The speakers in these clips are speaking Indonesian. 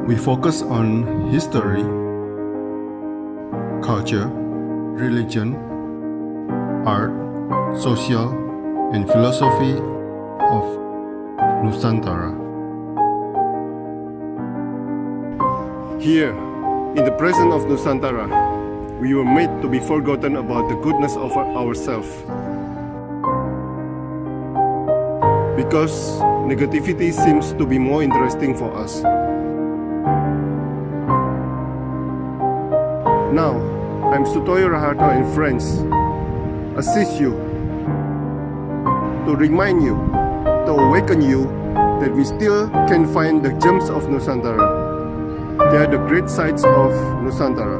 We focus on history, culture, religion, art, social, and philosophy of Nusantara. Here, in the presence of Nusantara, we were made to be forgotten about the goodness of ourselves. Because negativity seems to be more interesting for us. Now, I'm Sutoyo Raharto and friends, assist you, to remind you, to awaken you that we still can find the gems of Nusantara. They are the great sights of Nusantara.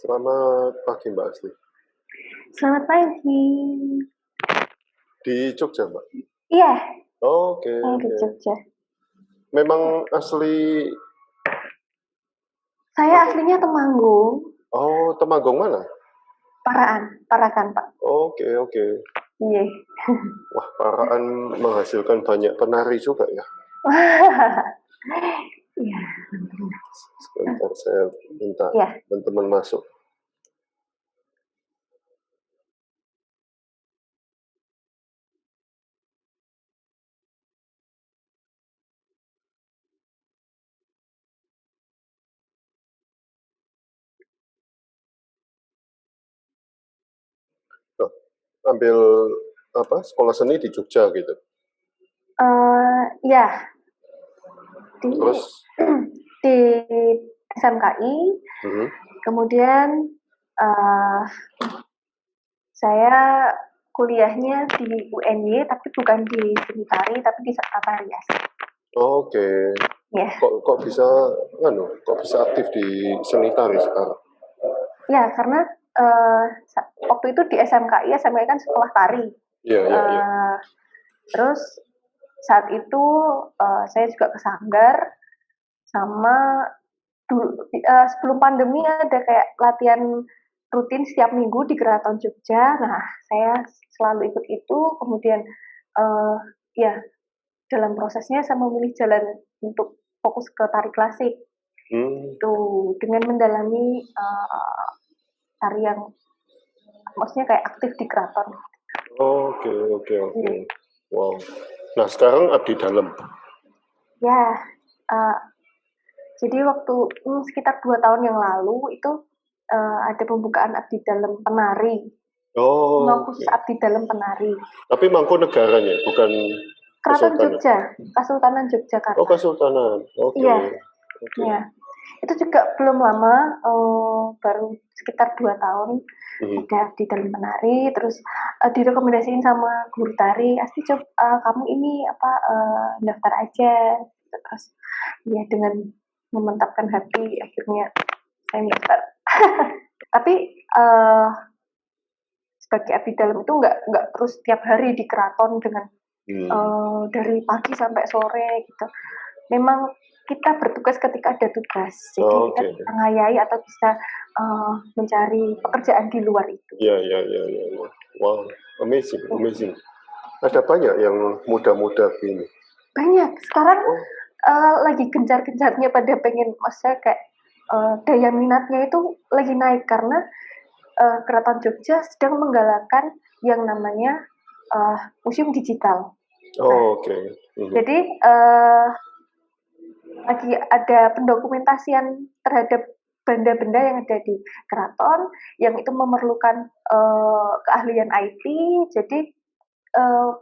Selamat pagi Mbak Asli. Selamat pagi. Di Jogja Mbak? Iya. Oke. Di Jogja. Memang asli? Saya aslinya Temanggung. Oh, Temanggung mana? Parakan Pak. Oke. Iya. Wah, Parakan menghasilkan banyak penari juga ya? Iya. Sebentar saya minta teman-teman masuk. Ambil apa? Sekolah seni di Jogja gitu? Ya. Terus? Di SMKI. Kemudian saya kuliahnya di UNY, tapi bukan di seni tari, tapi di Sekretariat. Oke. Yeah. Kok bisa aktif di seni tari sekarang? Ya, karena waktu itu di SMKI kan sekolah tari. Iya. Terus saat itu saya juga ke Sanggar, sama sebelum pandemi ada kayak latihan rutin setiap minggu di Keraton Jogja. Nah, saya selalu ikut itu. Kemudian dalam prosesnya saya memilih jalan untuk fokus ke tari klasik. Dengan mendalami tari yang maksudnya kayak aktif di keraton. Oke. Wow. Nah, sekarang abdi dalam. Ya, jadi waktu sekitar 2 tahun yang lalu itu ada pembukaan abdi dalam penari. Khusus abdi dalam penari. Tapi Mangkunegaranya, bukan Keraton Jogja, Kasultanan Yogyakarta. Oh, Kasultanan. Oke. Iya. Itu juga belum lama, baru sekitar 2 tahun ada abdi dalam penari. Terus direkomendasiin sama guru tari, Asti coba kamu ini daftar aja. Terus ya dengan memantapkan hati akhirnya saya daftar. Tapi sebagai abdi dalam itu nggak terus tiap hari di keraton dengan dari pagi sampai sore gitu. Memang kita bertugas ketika ada tugas, jadi kita bisa ngayai atau bisa mencari pekerjaan di luar itu. Iya. Wow, amazing. Ada banyak yang muda-muda gini. Banyak. Sekarang lagi gencar-gencarnya pada pengen, maksudnya kayak daya minatnya itu lagi naik karena Keraton Jogja sedang menggalakkan yang namanya museum digital. Oh, oke. Jadi lagi ada pendokumentasian terhadap benda-benda yang ada di keraton yang itu memerlukan keahlian IT. Jadi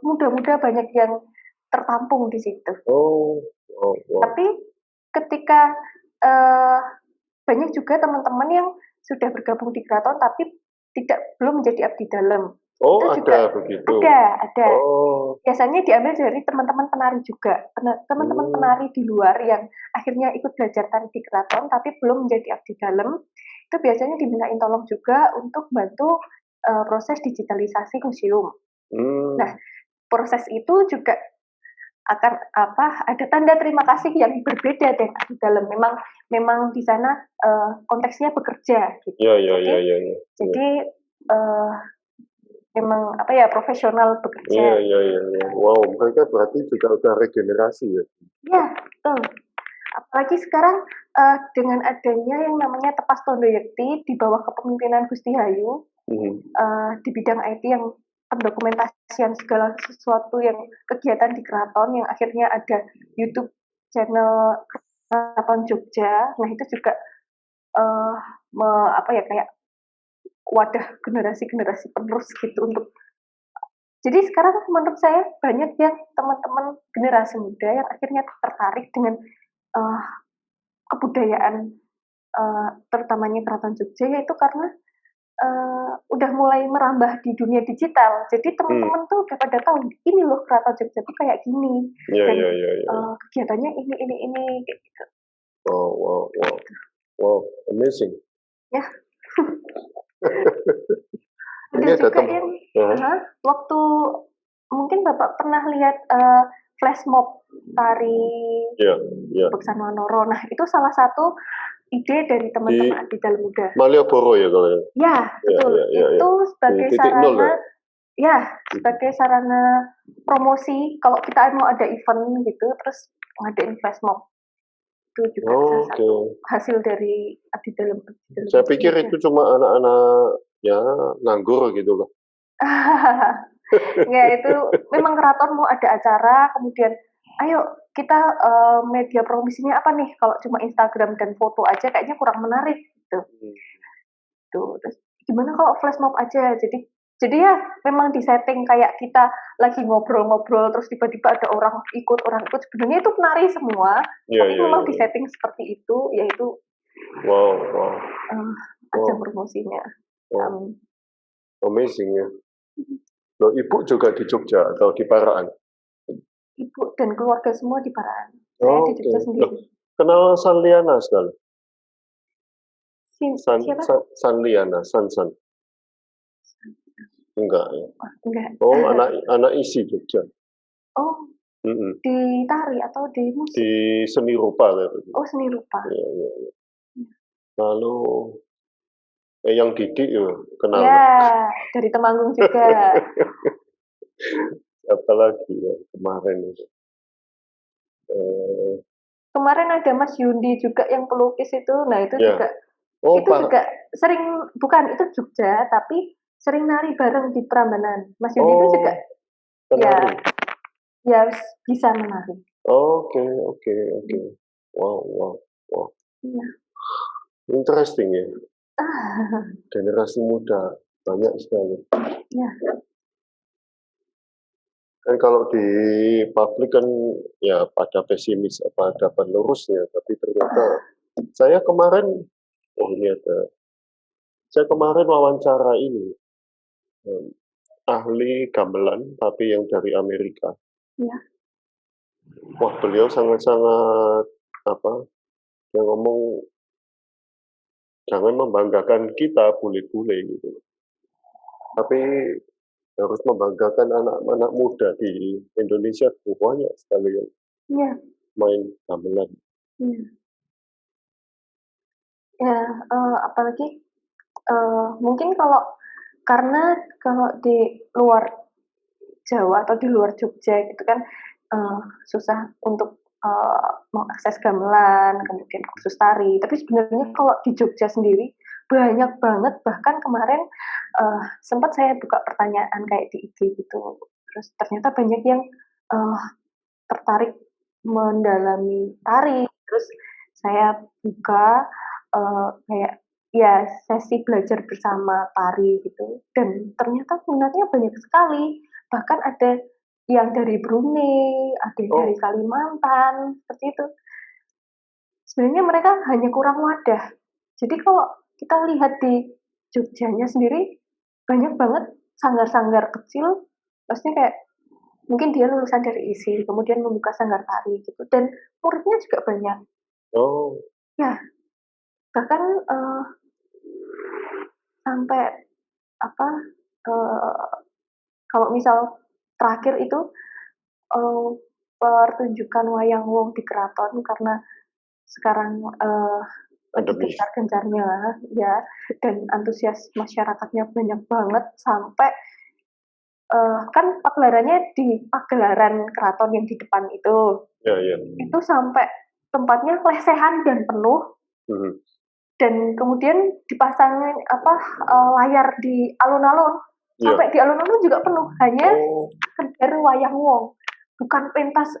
mudah-mudah banyak yang tertampung di situ. Oh, wow. Tapi ketika banyak juga teman-teman yang sudah bergabung di keraton tapi belum menjadi abdi dalam. Oh, Itu ada juga begitu. ada. Oh, Biasanya diambil dari teman-teman penari juga. Teman-teman penari di luar yang akhirnya ikut belajar tari di keraton tapi belum menjadi abdi dalam, itu biasanya dimintain tolong juga untuk bantu proses digitalisasi museum. Nah, proses itu juga akan ada tanda terima kasih yang berbeda dengan abdi dalam. Memang di sana konteksnya bekerja gitu. Iya. Jadi memang profesional bekerja. Iya. Wow, mereka berarti juga udah regenerasi ya. Iya, betul. Apalagi sekarang dengan adanya yang namanya Tepas Tondo Yekti di bawah kepemimpinan Gusti Hayu di bidang IT yang pendokumentasian segala sesuatu yang kegiatan di keraton yang akhirnya ada YouTube channel Keraton Jogja. Nah itu juga kayak wadah generasi-generasi penerus gitu untuk. Jadi sekarang menurut saya banyak ya teman-teman generasi muda yang akhirnya tertarik dengan kebudayaan terutamanya Keraton Jogja yaitu karena udah mulai merambah di dunia digital. Jadi teman-teman tuh udah pada tahu ini loh Keraton Jogja tuh kayak gini. Dan kegiatannya ini kayak gitu. Wow, amazing. Ya. Ini ada juga yang waktu mungkin Bapak pernah lihat flash mob tari Beksanwanoro. Nah, itu salah satu ide dari teman-teman abdi dalam muda. Malioboro ya kalau ya? Ya, betul. Itu sebagai sarana sebagai sarana promosi kalau kita mau ada event gitu terus ngadain flash mob. Itu juga salah satu hasil dari abdi dalam. Saya pikir itu cuma anak-anak ya nganggur gitu loh. Ya itu memang keraton mau ada acara kemudian ayo kita media promosinya apa nih kalau cuma Instagram dan foto aja kayaknya kurang menarik gitu. Tuh terus gimana kalau flash mob aja jadi ya memang disetting kayak kita lagi ngobrol-ngobrol terus tiba-tiba ada orang ikut sebenarnya itu penari semua tapi memang disetting seperti itu yaitu ajang promosinya. Amazing ya. Loh, Ibu juga di Jogja atau di Paraan? Ibu dan keluarga semua di Paraan. Saya di Jogja sendiri. Kenal Sanliana sekali? Siapa? Sanliana, San. Enggak ya? Enggak. Oh, anak isi Jogja. Oh. Di tari atau di musik? Di seni rupa. Oh, seni rupa. Iya. Lalu yang Didik ya kenal. Ya, dari Temanggung juga. Apa lagi ya kemarin itu? Kemarin ada Mas Yundi juga yang pelukis itu. Nah, itu juga juga sering itu Jogja tapi sering nari bareng di Prambanan. Mas Yundi itu juga penari. Ya bisa menari. Oke. Wow. Iya. Interesting ya. Generasi muda banyak sekali. Ya. Kan kalau di publik kan ya pada pesimis ada penerusnya, tapi ternyata saya kemarin wawancara ini ahli gamelan tapi yang dari Amerika. Ya. Wah, beliau sangat-sangat yang ngomong jangan membanggakan kita bule-bule gitu. Tapi harus membanggakan anak-anak muda di Indonesia banyak sekali yang main gamelan. Ya, apalagi mungkin karena kalau di luar Jawa atau di luar Jogja gitu kan susah untuk mengakses gamelan, kemudian kursus tari. Tapi sebenarnya kalau di Jogja sendiri banyak banget, bahkan kemarin sempat saya buka pertanyaan kayak di IG gitu, terus ternyata banyak yang tertarik mendalami tari, terus saya buka kayak ya sesi belajar bersama tari gitu, dan ternyata minatnya banyak sekali, bahkan ada yang dari Brunei, ada yang dari Kalimantan, seperti itu. Sebenarnya mereka hanya kurang wadah. Jadi kalau kita lihat di Jogjanya sendiri, banyak banget sanggar-sanggar kecil, maksudnya kayak mungkin dia lulusan dari ISI, kemudian membuka sanggar tari gitu, dan muridnya juga banyak. Oh, Ya, bahkan sampai apa, kalau misal terakhir itu eh, pertunjukan wayang wong di keraton, karena sekarang lagi pandemi. gencar-gencarnya ya, dan antusias masyarakatnya banyak banget sampai kan pagelarannya di pagelaran keraton yang di depan itu Ya, ya. sampai tempatnya lesehan dan penuh, Mhm. dan kemudian dipasangin layar di alun-alun, Ya. sampai di alun-alun juga penuh, hanya Oh, sekedar wayang wong, bukan pentas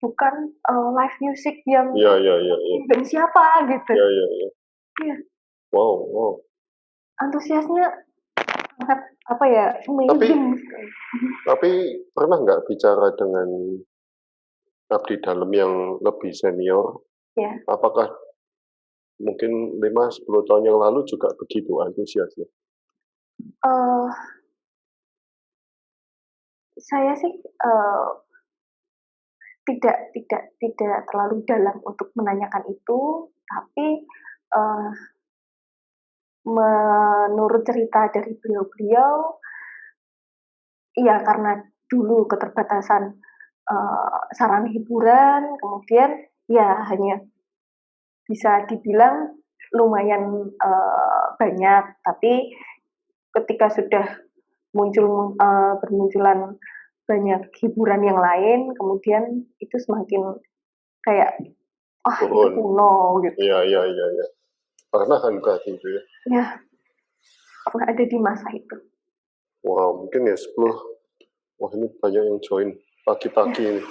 bukan live music yang ya, ya, ya, ya, band siapa gitu. ya, ya, ya. Iya, Wow, wow. antusiasnya sangat amazing. Tapi pernah nggak bicara dengan abdi dalam yang lebih senior? Ya, Apakah mungkin 5-10 tahun yang lalu juga begitu antusiasnya? eh saya sih tidak terlalu dalam untuk menanyakan itu, tapi eh, menurut cerita dari beliau-beliau, iya karena dulu keterbatasan sarana hiburan, kemudian ya hanya bisa dibilang lumayan banyak, tapi ketika sudah bermunculan banyak hiburan yang lain, kemudian itu semakin kayak itu Turun. kuno gitu. Iya, iya, iya, iya. Pernah kan berarti itu ya? Ya, pernah ada di masa itu. Wow, mungkin ya 10. Wah, ini banyak yang join pagi-pagi ini.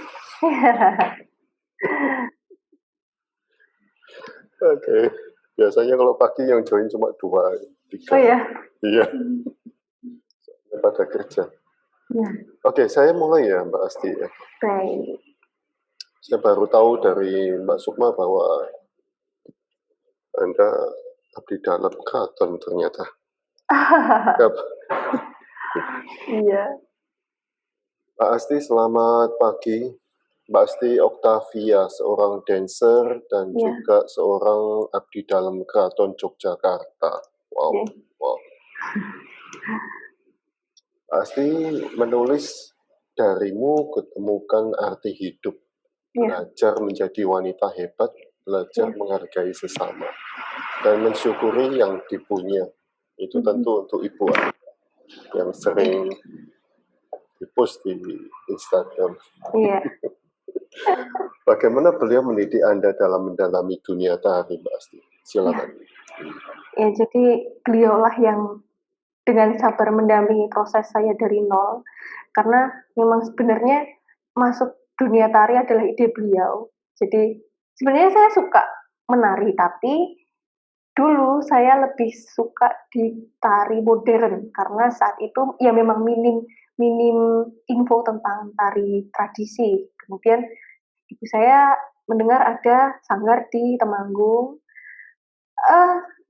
Oke. Biasanya kalau pagi yang join cuma 2, 3. Oh ya. Iya, pada kerja. Ya, Oke, saya mulai ya Mbak Asti ya. baik. Saya baru tahu dari Mbak Sukma bahwa Anda abdi dalam keraton ternyata. Yap. Iya. Mbak Asti, selamat pagi. Mbak Asti Octavia, seorang dancer dan Iya. juga seorang abdi dalam keraton Yogyakarta. Wow, Oke. wow. Mbak Asti menulis darimu ketemukan arti hidup, Iya. belajar menjadi wanita hebat, belajar Iya. menghargai sesama, dan mensyukuri yang dipunya. Itu tentu untuk Ibu yang sering di-post di Instagram. Iya. Bagaimana beliau mendidik Anda dalam mendalami dunia tari, Mbak Asti? Silakan. Ya, jadi beliaulah yang dengan sabar mendampingi proses saya dari nol, karena memang sebenarnya masuk dunia tari adalah ide beliau. Jadi sebenarnya saya suka menari, tapi dulu saya lebih suka di tari modern karena saat itu ya memang minim minim info tentang tari tradisi. Kemudian ibu saya mendengar ada sanggar di Temanggung.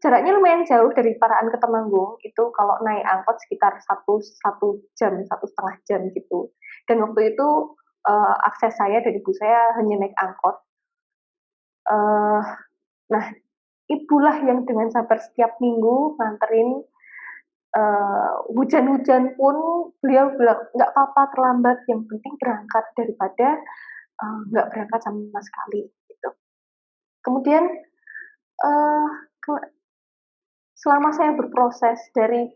Jaraknya lumayan jauh dari Paraan ke Temanggung, itu kalau naik angkot sekitar satu jam, 1,5 jam gitu. Dan waktu itu akses saya dan ibu saya hanya naik angkot. Nah, ibulah yang dengan sabar setiap minggu nganterin, hujan-hujan pun beliau bilang, "Nggak apa-apa terlambat, yang penting berangkat daripada nggak berangkat sama sekali," gitu. Kemudian uh, selama saya berproses dari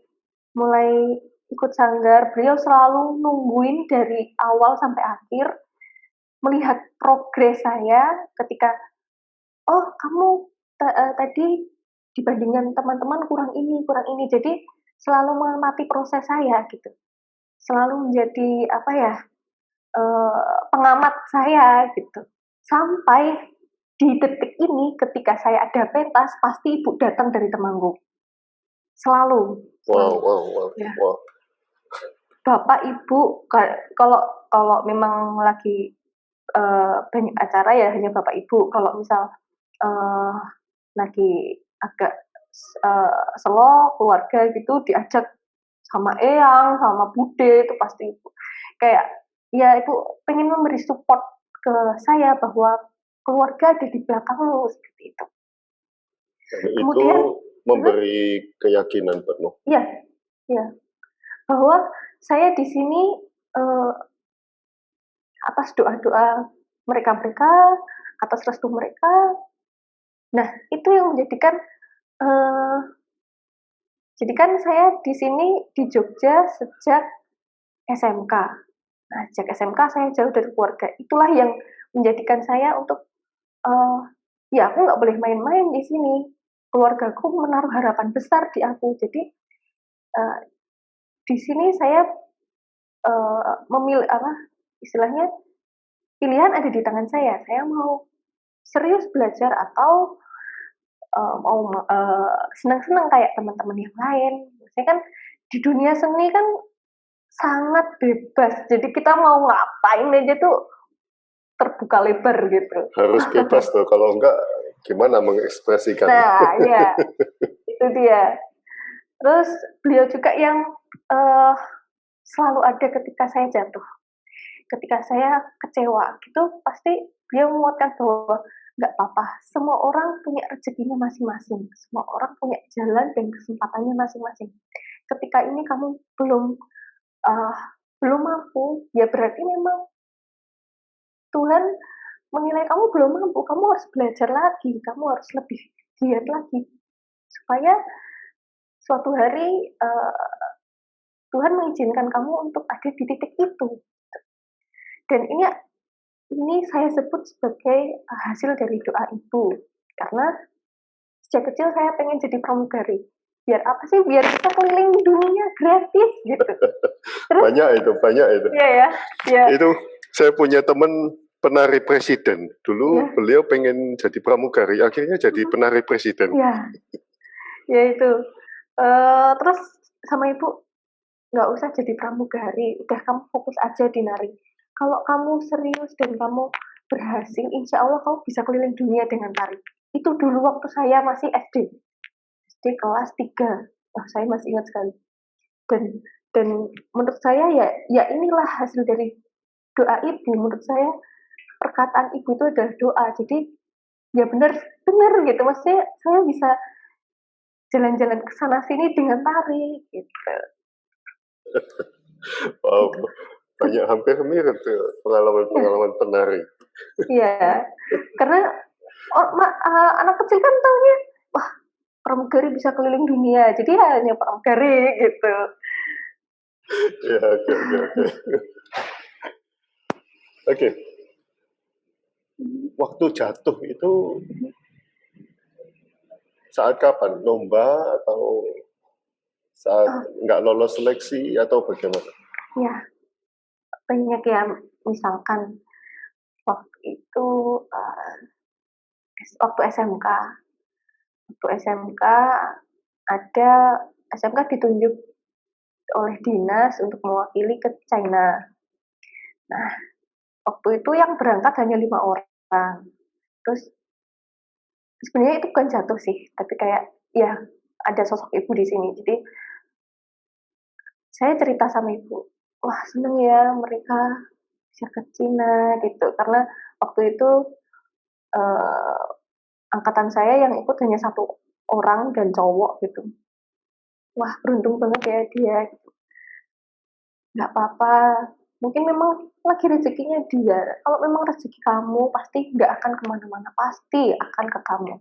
mulai ikut sanggar, beliau selalu nungguin dari awal sampai akhir, melihat progres saya ketika, "Oh kamu tadi dibandingkan teman-teman kurang ini. Jadi selalu mengamati proses saya gitu. Selalu menjadi pengamat saya gitu. Sampai di detik ini ketika saya ada pentas pasti ibu datang dari Temanggung. Selalu. Wow. Ya. Bapak ibu kalau memang lagi banyak acara ya hanya bapak ibu. Kalau misal lagi agak slow keluarga gitu diajak sama eyang, sama bude itu pasti ibu. Kayak ya ibu pengen memberi support ke saya bahwa keluarga ada di belakangmu seperti itu. Dan Kemudian, itu memberi keyakinan penuh. Iya, bahwa saya di sini atas doa-doa mereka, atas restu mereka. Nah, itu yang menjadikan jadi kan saya di sini di Jogja sejak SMK. Nah, sejak SMK saya jauh dari keluarga. Itulah yang menjadikan saya untuk ya aku nggak boleh main-main di sini. Keluargaku menaruh harapan besar di aku. Jadi di sini saya memilih istilahnya pilihan ada di tangan saya. Saya mau serius belajar atau mau senang-senang kayak teman-teman yang lain. Saya kan di dunia seni kan sangat bebas. Jadi kita mau ngapain aja tuh terbuka lebar gitu. Harus bebas tuh, kalau enggak gimana mengekspresikan. Nah, ya itu dia. Terus beliau juga yang selalu ada ketika saya jatuh, ketika saya kecewa gitu, pasti beliau menguatkan bahwa nggak apa-apa, semua orang punya rezekinya masing-masing, semua orang punya jalan dan kesempatannya masing-masing. Ketika ini kamu belum mampu, ya berarti memang Tuhan menilai kamu belum mampu, kamu harus belajar lagi, kamu harus lebih giat lagi, supaya suatu hari Tuhan mengizinkan kamu untuk ada di titik itu. Dan ini saya sebut sebagai hasil dari doa ibu, karena sejak kecil saya pengen jadi pramugari. Biar apa sih? Biar kita keliling dunia gratis gitu. Terus, banyak itu. Iya ya. Itu saya punya teman penari presiden. Dulu beliau pengen jadi pramugari, akhirnya jadi penari presiden. Iya. Ya itu. Terus sama ibu, nggak usah jadi pramugari, udah kamu fokus aja di nari. Kalau kamu serius dan kamu berhasil, insya Allah kamu bisa keliling dunia dengan tari. Itu dulu waktu saya masih SD kelas 3. Wah, saya masih ingat sekali. Dan menurut saya ya inilah hasil dari doa ibu. Menurut saya perkataan ibu itu adalah doa. Jadi ya benar gitu. Maksudnya saya bisa jalan-jalan ke sana sini dengan tari gitu. Wow, banyak hampir mirip tuh pengalaman penari. Iya, karena anak kecil kan taunya, wah pramugari bisa keliling dunia, jadi hanya pramugari gitu. Ya, oke. Waktu jatuh itu saat kapan? Lomba atau saat nggak lolos seleksi atau bagaimana? Ya, banyak ya. Misalkan waktu itu waktu SMK ada SMK ditunjuk oleh dinas untuk mewakili ke China. Nah, waktu itu yang berangkat hanya 5 orang. Terus sebenarnya itu bukan jatuh sih, tapi kayak ya ada sosok ibu di sini. Jadi saya cerita sama ibu, wah seneng ya mereka bisa ke Cina gitu, karena waktu itu angkatan saya yang ikut hanya 1 orang dan cowok gitu. Wah beruntung banget ya dia gitu. Nggak apa-apa, mungkin memang lagi rezekinya dia. Kalau memang rezeki kamu pasti nggak akan kemana-mana, pasti akan ke kamu.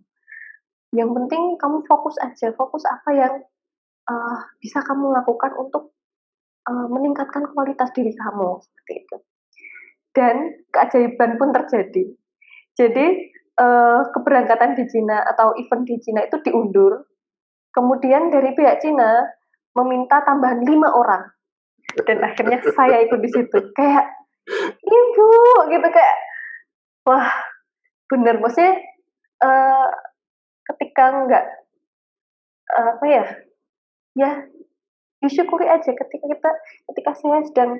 Yang penting kamu fokus aja, fokus apa yang bisa kamu lakukan untuk meningkatkan kualitas diri kamu, seperti itu. Dan keajaiban pun terjadi. Jadi keberangkatan di Cina atau event di Cina itu diundur Kemudian dari pihak Cina meminta tambahan 5 orang. Dan akhirnya saya ikut di situ. Kayak, ibu, gitu kayak, wah, bener. Maksudnya, ketika nggak, apa ya disyukuri aja ketika saya sedang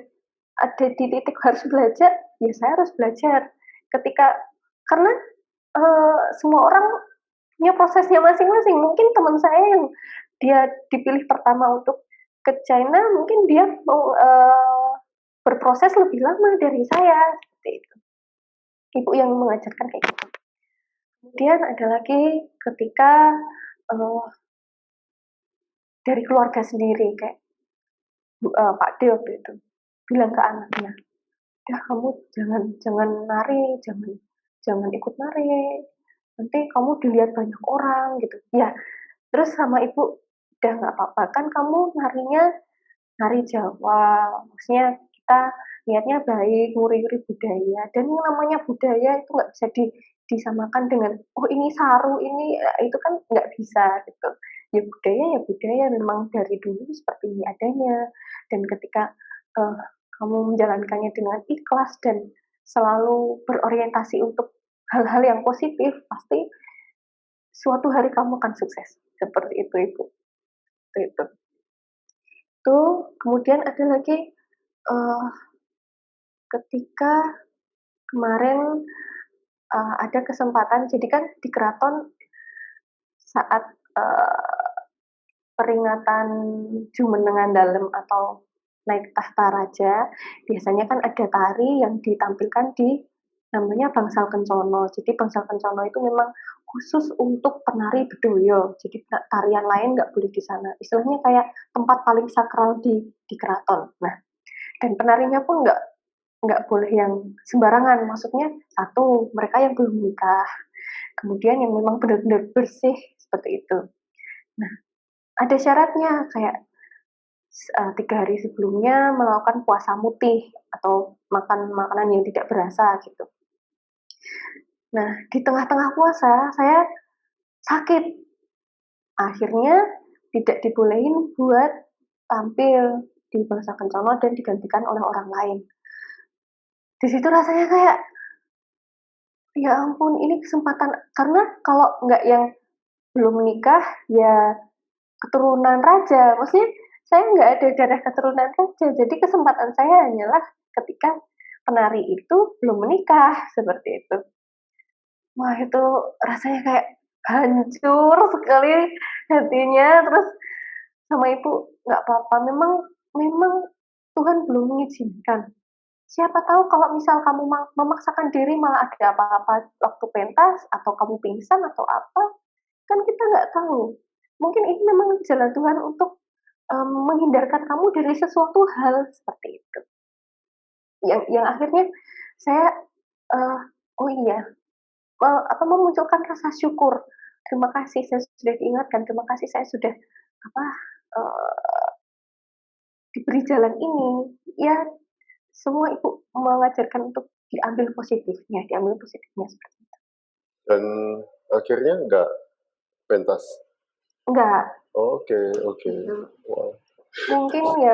ada di titik harus belajar, ya saya harus belajar. Karena semua orang punya prosesnya masing-masing. Mungkin teman saya yang dia dipilih pertama untuk ke China, mungkin dia mau berproses lebih lama dari saya, seperti itu. Ibu yang mengajarkan kayak gitu. Kemudian ada lagi ketika dari keluarga sendiri, kayak Pak D waktu itu bilang ke anaknya, "Udah kamu jangan nari, jangan ikut nari, nanti kamu dilihat banyak orang," gitu. Ya, terus sama ibu, "Udah nggak apa-apa, kan kamu narinya nari Jawa, maksudnya kita niatnya baik, nguri-nguri budaya, dan yang namanya budaya itu nggak bisa disamakan dengan, oh ini saru, ini itu kan nggak bisa gitu. Ya budaya memang dari dulu seperti ini adanya, dan ketika kamu menjalankannya dengan ikhlas dan selalu berorientasi untuk hal-hal yang positif, pasti suatu hari kamu akan sukses." Seperti itu, Ibu. Itu. Kemudian ada lagi ketika kemarin ada kesempatan, jadi kan di keraton saat peringatan Jumenengan Dalem atau naik tahta raja, biasanya kan ada tari yang ditampilkan di namanya Bangsal Kencono. Jadi Bangsal Kencono itu memang khusus untuk penari bedoyo. Jadi tarian lain nggak boleh di sana. Istilahnya kayak tempat paling sakral di keraton. Nah, dan penarinya pun nggak boleh yang sembarangan. Maksudnya satu, mereka yang belum menikah. Kemudian yang memang benar-benar bersih seperti itu. Nah, ada syaratnya kayak 3 hari sebelumnya melakukan puasa mutih atau makan makanan yang tidak berasa gitu. Nah, di tengah-tengah puasa saya sakit. Akhirnya tidak dibolehin buat tampil di Bangsa Kencono dan digantikan oleh orang lain. Di situ rasanya kayak, ya ampun, ini kesempatan, karena kalau nggak yang belum menikah, ya keturunan raja. Maksudnya saya nggak ada darah keturunan raja, jadi kesempatan saya hanyalah ketika penari itu belum menikah, seperti itu. Wah, itu rasanya kayak hancur sekali hatinya. Terus sama ibu, nggak apa-apa, memang Tuhan belum mengizinkan. Siapa tahu kalau misal kamu memaksakan diri malah ada apa-apa waktu pentas, atau kamu pingsan atau apa, kan kita nggak tahu. Mungkin ini memang jalan Tuhan untuk menghindarkan kamu dari sesuatu hal seperti itu. Yang akhirnya saya oh iya, memunculkan rasa syukur. Terima kasih saya sudah diingatkan, terima kasih saya sudah diberi jalan ini. Ya, semua ibu mengajarkan untuk diambil positifnya seperti itu. Dan akhirnya nggak pentas? Enggak. Oke. Wow. Mungkin ya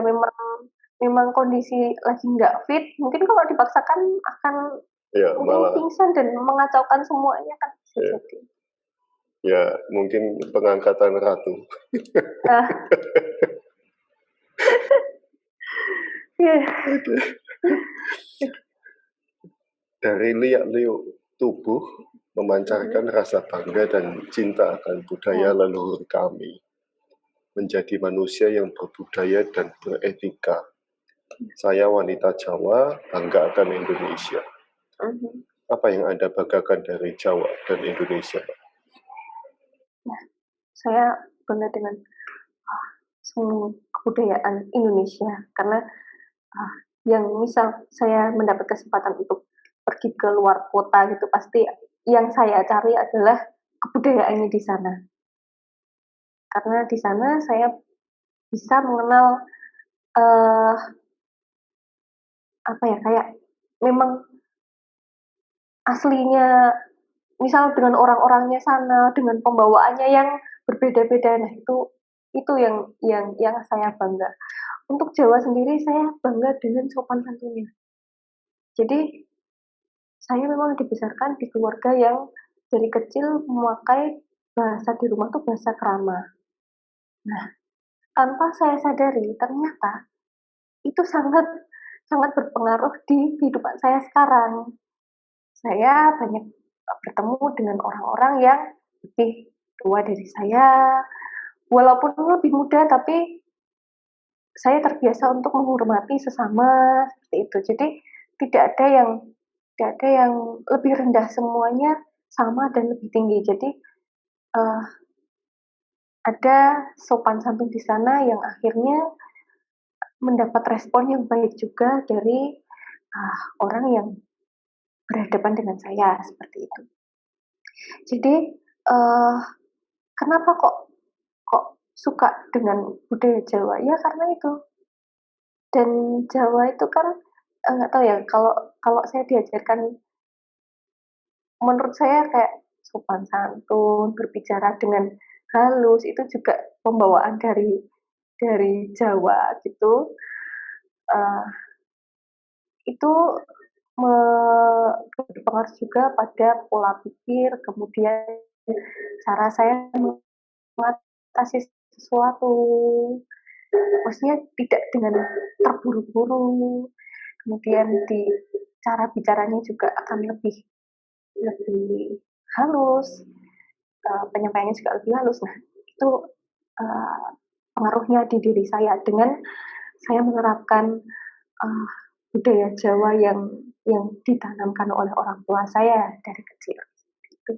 memang kondisi lagi nggak fit. Mungkin kalau dipaksakan akan mungkin pingsan dan mengacaukan semuanya kan bisa jadi. Ya, mungkin pengangkatan ratu. Dari liak-liuk tubuh memancarkan rasa bangga dan cinta akan budaya leluhur kami. Menjadi manusia yang berbudaya dan beretika. Saya wanita Jawa, bangga akan Indonesia. Apa yang Anda banggakan dari Jawa dan Indonesia? Nah, saya bangga dengan semua kebudayaan Indonesia, karena yang misal saya mendapat kesempatan untuk pergi ke luar kota gitu, pasti yang saya cari adalah kebudayaannya di sana. Karena di sana saya bisa mengenal kayak memang aslinya, misal dengan orang-orangnya sana, dengan pembawaannya yang berbeda-beda. Nah, itu yang saya bangga. Untuk Jawa sendiri saya bangga dengan sopan santunnya. Jadi saya memang dibesarkan di keluarga yang dari kecil memakai bahasa di rumah tuh bahasa krama. Nah, tanpa saya sadari ternyata itu sangat sangat berpengaruh di kehidupan saya sekarang. Saya banyak bertemu dengan orang-orang yang lebih tua dari saya, walaupun lebih muda tapi saya terbiasa untuk menghormati sesama seperti itu. Jadi tidak ada yang lebih rendah, semuanya sama dan lebih tinggi. Jadi uh, ada sopan santun di sana yang akhirnya mendapat respon yang baik juga dari orang yang berhadapan dengan saya seperti itu. Jadi uh, kenapa kok suka dengan budaya Jawa? Ya karena itu. Dan Jawa itu kan nggak tahu ya, kalau saya diajarkan, menurut saya kayak sopan santun, berbicara dengan halus itu juga pembawaan dari Jawa gitu. Uh, itu berpengaruh juga pada pola pikir, kemudian cara saya mengatasi sesuatu. Maksudnya tidak dengan terburu-buru, kemudian di cara bicaranya juga akan lebih lebih halus, penyampaiannya juga lebih halus. Nah, itu pengaruhnya di diri saya dengan saya menerapkan budaya Jawa yang ditanamkan oleh orang tua saya dari kecil. Gitu.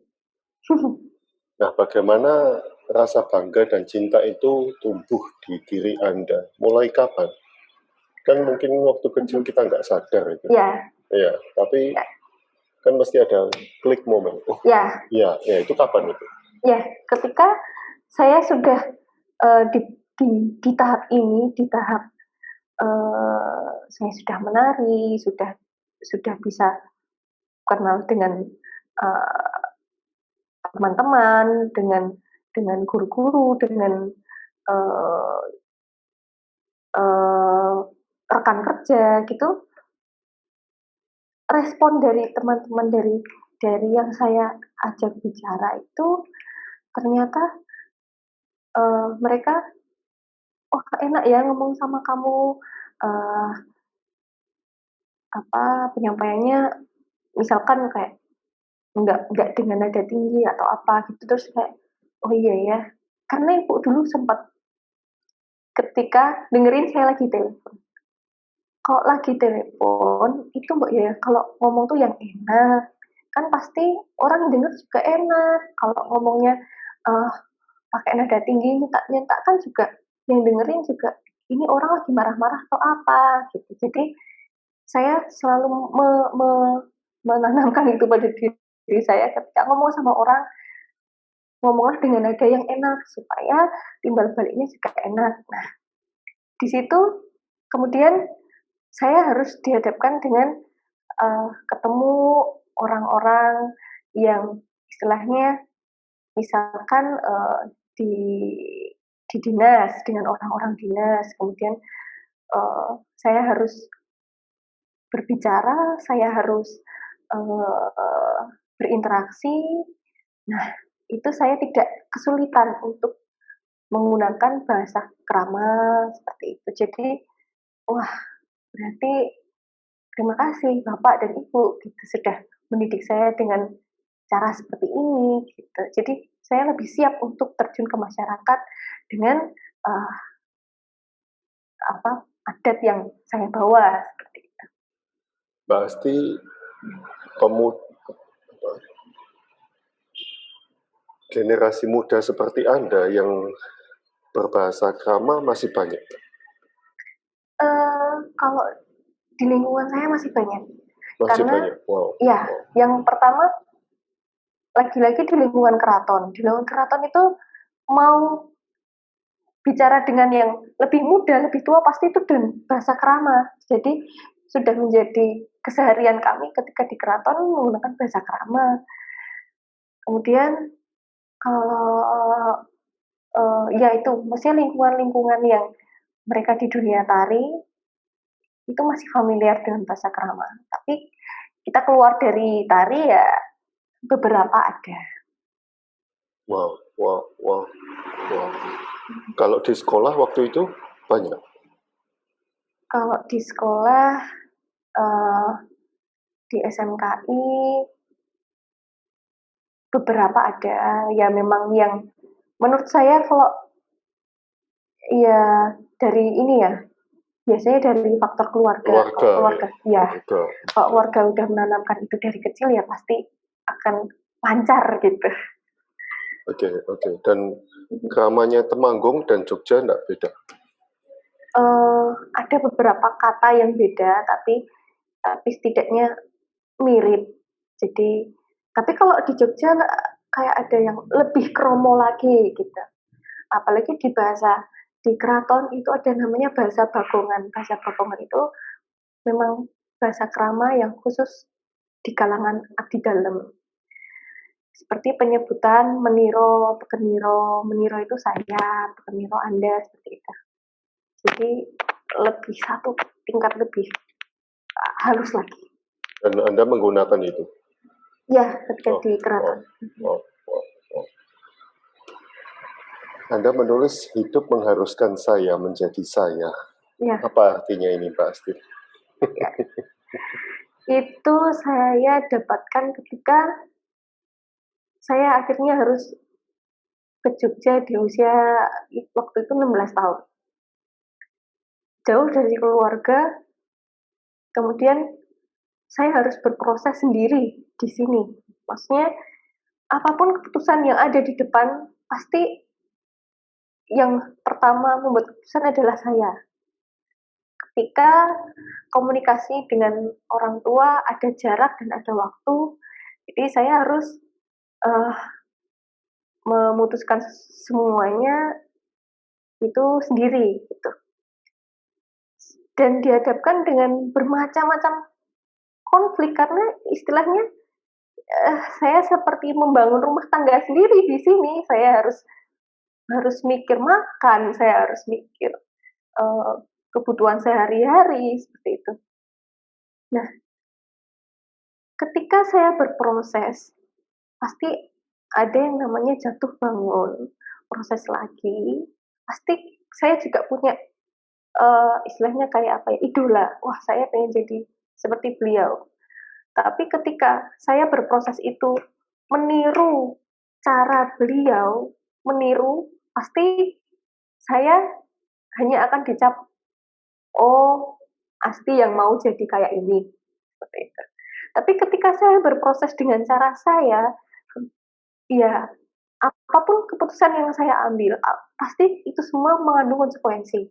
Nah, bagaimana rasa bangga dan cinta itu tumbuh di diri Anda? Mulai kapan? Kan mungkin waktu kecil kita nggak sadar itu. Ya. Ya, tapi kan mesti ada klik momen. Oh, ya, itu kapan itu? Ya, ketika saya sudah di tahap ini, di tahap saya sudah menari, sudah bisa kenal dengan teman-teman, dengan guru-guru, dengan rekan kerja gitu. Respon dari teman-teman dari yang saya ajak bicara itu ternyata mereka, oh enak ya ngomong sama kamu, penyampaiannya misalkan kayak nggak dengan nada tinggi atau apa gitu, terus kayak oh iya ya, karena ibu dulu sempat ketika dengerin saya lagi telepon. Kalau lagi telepon itu mbak ya, kalau ngomong tuh yang enak, kan pasti orang denger juga enak. Kalau ngomongnya pakai nada tinggi, nyentak kan juga yang dengerin juga ini orang lagi marah-marah atau apa gitu. Jadi saya selalu menanamkan itu pada diri saya ketika ngomong sama orang, ngomonglah dengan nada yang enak supaya timbal baliknya juga enak. Nah, di situ kemudian saya harus dihadapkan dengan ketemu orang-orang yang istilahnya misalkan di dinas dengan orang-orang dinas, kemudian saya harus berbicara, saya harus berinteraksi. Nah, itu saya tidak kesulitan untuk menggunakan bahasa krama seperti itu. Jadi, wah, berarti terima kasih Bapak dan Ibu gitu sudah mendidik saya dengan cara seperti ini gitu. Jadi saya lebih siap untuk terjun ke masyarakat dengan adat yang saya bawa seperti itu. Pasti generasi muda seperti Anda yang berbahasa krama masih banyak. Kalau di lingkungan saya masih banyak. Masih karena banyak. Wow. Ya, yang pertama lagi-lagi di lingkungan keraton. Di lingkungan keraton itu mau bicara dengan yang lebih muda, lebih tua pasti itu dengan bahasa krama. Jadi sudah menjadi keseharian kami ketika di keraton menggunakan bahasa krama. Kemudian kalau ya itu, maksudnya lingkungan-lingkungan yang mereka di dunia tari itu masih familiar dengan bahasa krama. Tapi kita keluar dari tari ya beberapa ada. Wow, wow, wow, wow. Kalau di sekolah waktu itu banyak. Kalau di sekolah, di SMKI beberapa ada, ya memang yang menurut saya kalau ya dari ini ya, biasanya dari faktor keluarga. Kalau keluarga, ya kalau keluarga udah menanamkan itu dari kecil ya pasti akan lancar gitu. Oke. Dan kramanya Temanggung dan Jogja enggak beda? Ada beberapa kata yang beda, tapi setidaknya mirip. Jadi, tapi kalau di Jogja kayak ada yang lebih kromo lagi gitu. Apalagi di bahasa di keraton itu ada namanya bahasa Bagongan. Bahasa Bagongan itu memang bahasa krama yang khusus di kalangan abdi dalem. Seperti penyebutan meniro, pekeniro. Meniro itu saya, pekeniro Anda, seperti itu. Jadi lebih satu tingkat lebih halus lagi. Dan Anda menggunakan itu? Ya, ketika di keraton. Anda menulis hidup mengharuskan saya menjadi saya. Ya. Apa artinya ini, Pak Asti? Ya. Itu saya dapatkan ketika saya akhirnya harus ke Jogja di usia waktu itu 16 tahun. Jauh dari keluarga, kemudian saya harus berproses sendiri di sini. Maksudnya, apapun keputusan yang ada di depan, pasti yang pertama membuat keputusan adalah saya. Ketika komunikasi dengan orang tua ada jarak dan ada waktu, jadi saya harus memutuskan semuanya itu sendiri gitu. Dan dihadapkan dengan bermacam-macam konflik karena istilahnya saya seperti membangun rumah tangga sendiri di sini. Saya harus mikir makan, saya harus mikir kebutuhan sehari-hari seperti itu. Nah, ketika saya berproses, pasti ada yang namanya jatuh bangun, proses lagi. Pasti saya juga punya istilahnya kayak apa ya, idola. Wah, saya pengen jadi seperti beliau. Tapi ketika saya berproses itu meniru cara beliau, pasti saya hanya akan dicap, oh, Asti yang mau jadi kayak ini. Seperti itu. Tapi ketika saya berproses dengan cara saya, ya apapun keputusan yang saya ambil, pasti itu semua mengandung konsekuensi.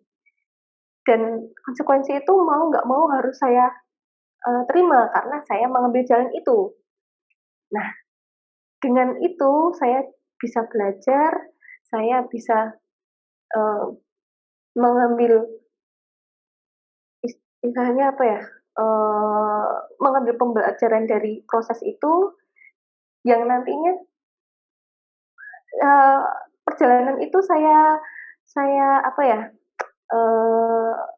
Dan konsekuensi itu mau nggak mau harus saya terima karena saya mengambil jalan itu. Nah, dengan itu saya bisa belajar, saya bisa mengambil istilahnya apa ya, mengambil pembelajaran dari proses itu yang nantinya perjalanan itu saya apa ya,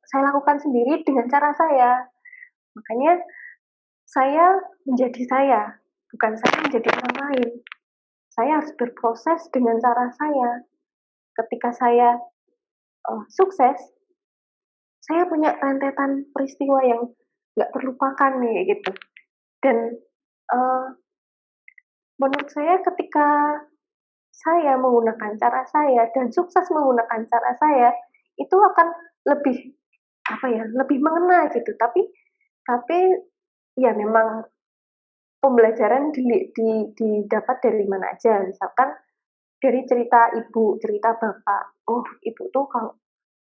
saya lakukan sendiri dengan cara saya. Makanya saya menjadi saya, bukan saya menjadi orang lain. Saya harus berproses dengan cara saya. Ketika saya sukses, saya punya rentetan peristiwa yang nggak terlupakan nih gitu. Dan menurut saya ketika saya menggunakan cara saya dan sukses menggunakan cara saya, itu akan lebih apa ya, lebih mengena gitu. Tapi ya memang pembelajaran didapat dari mana aja. Misalkan dari cerita ibu, cerita bapak. Oh, ibu tuh kalau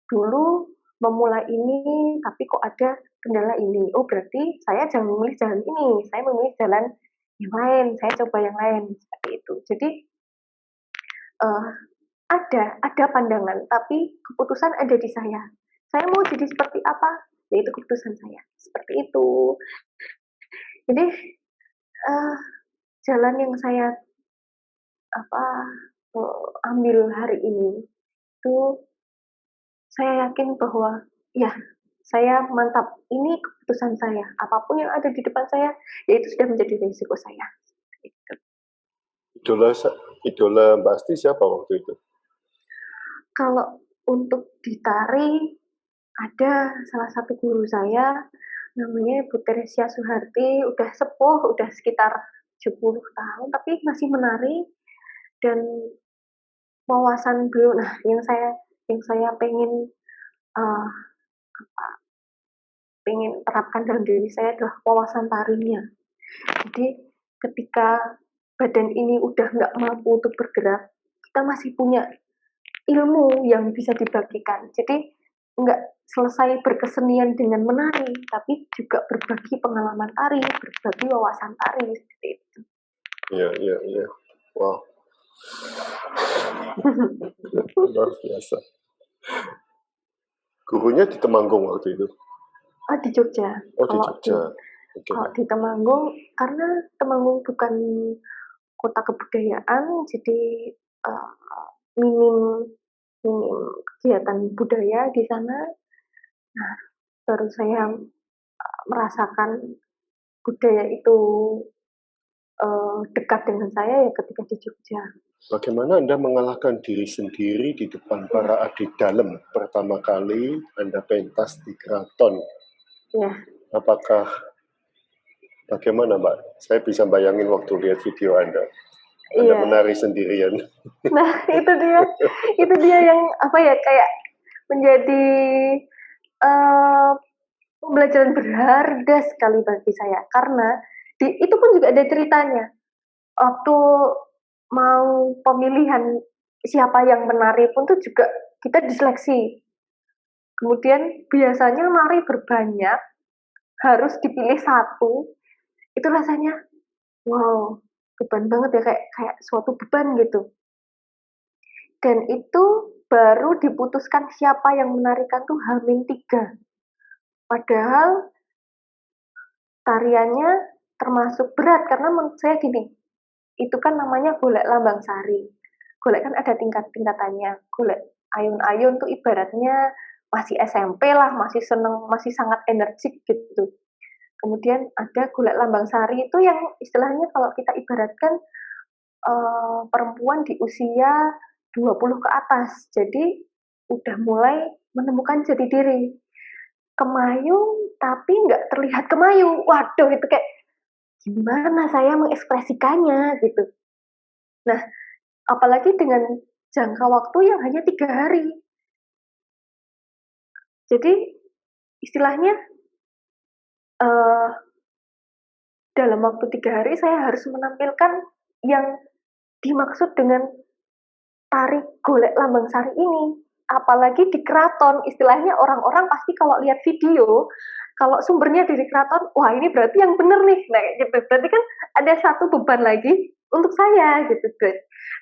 dulu memulai ini, tapi kok ada kendala ini. Oh, berarti saya jangan memilih jalan ini, saya memilih jalan yang lain, saya coba yang lain, seperti itu. Jadi, ada pandangan, tapi keputusan ada di saya. Saya mau jadi seperti apa, yaitu keputusan saya. Seperti itu. Jadi, jalan yang saya ambil hari ini, itu saya yakin bahwa ya saya mantap, ini keputusan saya. Apapun yang ada di depan saya, ya itu sudah menjadi risiko saya. Gitu. Idola Mbak Asti siapa waktu itu? Kalau untuk di tari, ada salah satu guru saya, namanya Ibu Teresia Suharti, udah sepuh, udah sekitar 70 tahun, tapi masih menari, dan wawasan beliau, nah yang saya pengen terapkan dalam diri saya adalah wawasan tarinya. Jadi ketika badan ini udah nggak mampu untuk bergerak, kita masih punya ilmu yang bisa dibagikan. Jadi nggak selesai berkesenian dengan menari, tapi juga berbagi pengalaman tari, berbagi wawasan tari, seperti itu. Iya. Wow. Luar biasa. Gurunya di Temanggung waktu itu? Di Jogja. Oh, di Jogja. Kalau di Temanggung, karena Temanggung bukan kota kebudayaan, jadi minim kegiatan budaya di sana. Nah, baru saya merasakan budaya itu dekat dengan saya ya ketika di Jogja. Bagaimana Anda mengalahkan diri sendiri di depan para abdi dalam pertama kali Anda pentas di keraton? Ya. Apakah bagaimana, Mbak? Saya bisa bayangin waktu lihat video Anda menari sendirian. Nah, itu dia yang kayak menjadi pembelajaran berharga sekali bagi saya, karena itu pun juga ada ceritanya. Waktu mau pemilihan siapa yang menari pun tuh juga kita diseleksi. Kemudian biasanya nari berbanyak, harus dipilih satu. Itu rasanya, wow, beban banget ya, kayak suatu beban gitu. Dan itu baru diputuskan siapa yang menarikan tuh H-3. Padahal tariannya termasuk berat, karena menurut saya gini, itu kan namanya golek lambang sari. Golek kan ada tingkat-tingkatannya. Golek ayun-ayun tuh ibaratnya masih SMP lah, masih seneng, masih sangat energik gitu. Kemudian ada golek lambang sari, itu yang istilahnya kalau kita ibaratkan perempuan di usia 20 ke atas. Jadi udah mulai menemukan jati diri. Kemayung tapi nggak terlihat kemayu. Waduh, itu kayak gimana saya mengekspresikannya gitu. Nah, apalagi dengan jangka waktu yang hanya 3 hari. Jadi istilahnya dalam waktu 3 hari saya harus menampilkan yang dimaksud dengan tari golek lambang sari ini. Apalagi di keraton, istilahnya orang-orang pasti kalau lihat video, kalau sumbernya dari keraton, wah ini berarti yang benar nih, nah gitu. Berarti kan ada satu beban lagi untuk saya gitu.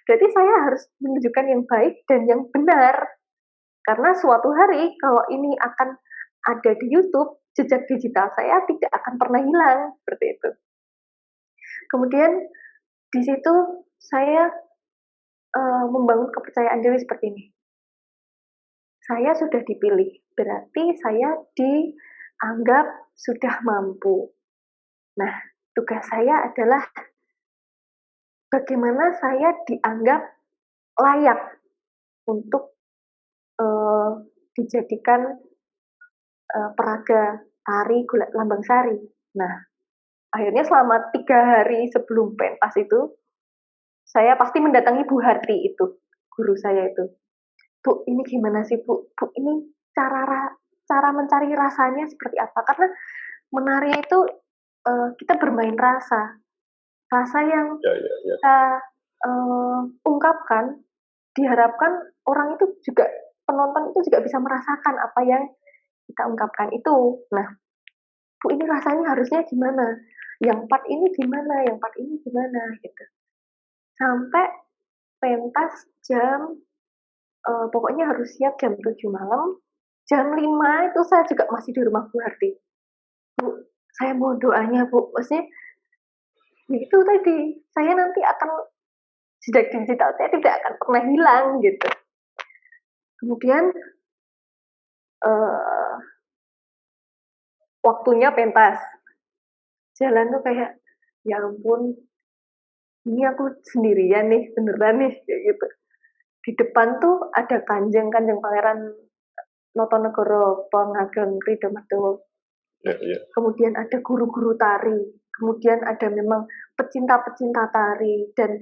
Berarti saya harus menunjukkan yang baik dan yang benar. Karena suatu hari kalau ini akan ada di YouTube, jejak digital saya tidak akan pernah hilang, seperti itu. Kemudian di situ saya membangun kepercayaan diri seperti ini. Saya sudah dipilih, berarti saya dianggap sudah mampu. Nah, tugas saya adalah bagaimana saya dianggap layak untuk dijadikan peraga tari golek lambang sari. Nah, akhirnya selama 3 hari sebelum pentas itu, saya pasti mendatangi Bu Harti itu, guru saya itu. Bu, ini gimana sih Bu? Bu, ini cara mencari rasanya seperti apa? Karena menari itu kita bermain rasa yang kita ungkapkan, diharapkan orang itu juga, penonton itu juga bisa merasakan apa yang kita ungkapkan itu. Nah, Bu, ini rasanya harusnya gimana? Yang part ini gimana? Yang part ini gimana? Gitu. Sampai pentas jam pokoknya harus siap jam 7 malam, jam 5 itu saya juga masih di rumah Bu Harti. Bu, saya mau doanya Bu, maksudnya itu tadi, saya nanti akan jejak digital saya tidak akan pernah hilang gitu. Kemudian waktunya pentas. Jalan tuh kayak, ya ampun, ini aku sendirian nih, beneran nih, kayak gitu. Di depan tuh ada Kanjeng Pangeran Notonegoro Pangageng Ridho Mardowo. Kemudian ada guru-guru tari, kemudian ada memang pecinta-pecinta tari, dan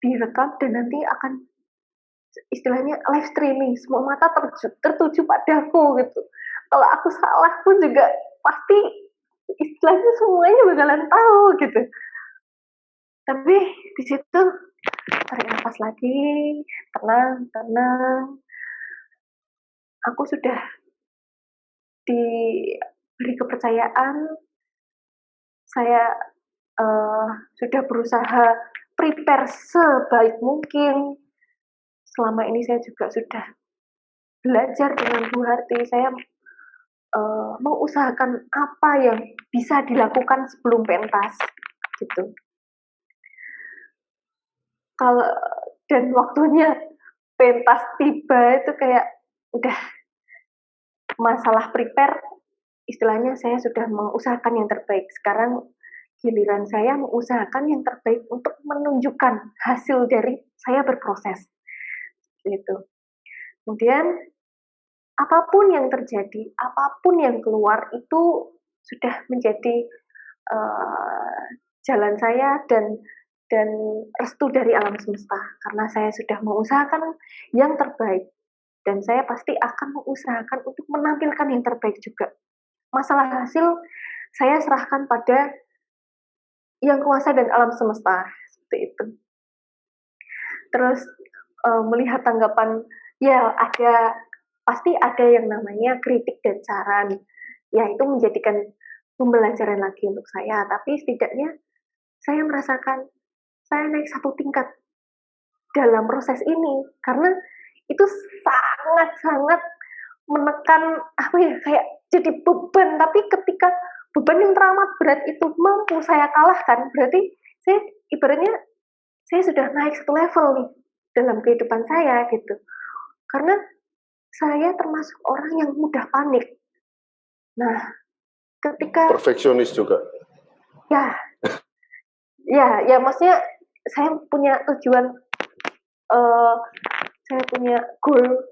direkam dan nanti akan istilahnya live streaming, semua mata tertuju padaku gitu. Kalau aku salah pun juga pasti istilahnya semuanya bakalan tahu gitu. Tapi di situ tarik nafas lagi, tenang. Aku sudah diberi kepercayaan, saya sudah berusaha prepare sebaik mungkin. Selama ini saya juga sudah belajar dengan Bu Harti, saya mengusahakan apa yang bisa dilakukan sebelum pentas gitu. Kalau dan waktunya pentas tiba itu kayak udah masalah prepare, istilahnya saya sudah mengusahakan yang terbaik. Sekarang giliran saya mengusahakan yang terbaik untuk menunjukkan hasil dari saya berproses gitu. Kemudian apapun yang terjadi, apapun yang keluar itu sudah menjadi jalan saya dan restu dari alam semesta, karena saya sudah mengusahakan yang terbaik dan saya pasti akan mengusahakan untuk menampilkan yang terbaik juga. Masalah hasil saya serahkan pada yang kuasa dan alam semesta, seperti itu. Terus melihat tanggapan, ya pasti ada yang namanya kritik dan saran, ya itu menjadikan pembelajaran lagi untuk saya, tapi setidaknya saya merasakan saya naik satu tingkat dalam proses ini, karena itu sangat-sangat menekan kayak jadi beban, tapi ketika beban yang teramat berat itu mampu saya kalahkan, berarti saya ibaratnya saya sudah naik satu level nih dalam kehidupan saya gitu. Karena saya termasuk orang yang mudah panik. Nah, ketika perfeksionis juga. Ya maksudnya saya punya tujuan, saya punya goal.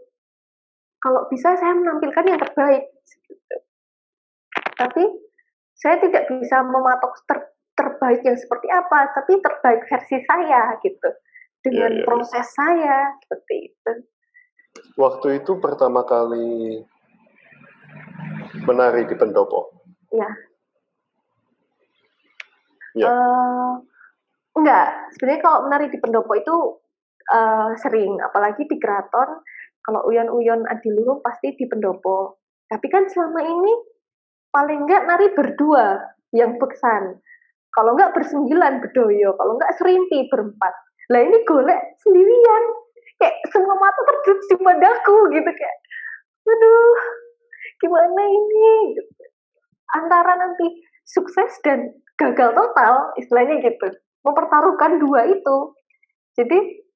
Kalau bisa saya menampilkan yang terbaik. Tapi saya tidak bisa mematok terbaik yang seperti apa, tapi terbaik versi saya gitu. Dengan proses saya seperti itu. Waktu itu pertama kali menari di pendopo. Ya. Enggak, sebenarnya kalau menari di pendopo itu sering, apalagi di keraton. Kalau uyon-uyon adiluhung pasti di pendopo. Tapi kan selama ini paling enggak nari berdua yang beksan. Kalau enggak bersembilan bedoyo, kalau enggak serimpi berempat. Lah ini golek sendirian. Kayak semua mata tertuju padaku gitu, kayak aduh, gimana ini? Antara nanti sukses dan gagal total, istilahnya gitu. Mempertaruhkan dua itu. Jadi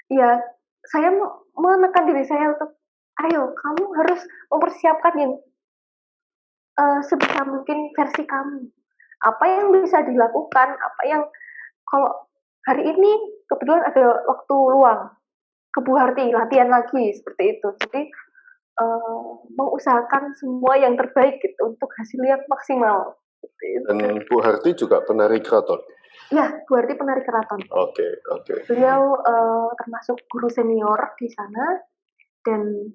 ya saya menekan diri saya untuk ayo kamu harus mempersiapkan yang sebisa mungkin versi kamu. Apa yang bisa dilakukan, apa yang kalau hari ini kebetulan ada waktu luang, ke Bu Harti latihan lagi seperti itu. Jadi mengusahakan semua yang terbaik gitu untuk hasil yang maksimal. Dan Bu Harti juga penari keraton. Ya, Bu Harti penari keraton. Oke. Beliau termasuk guru senior di sana dan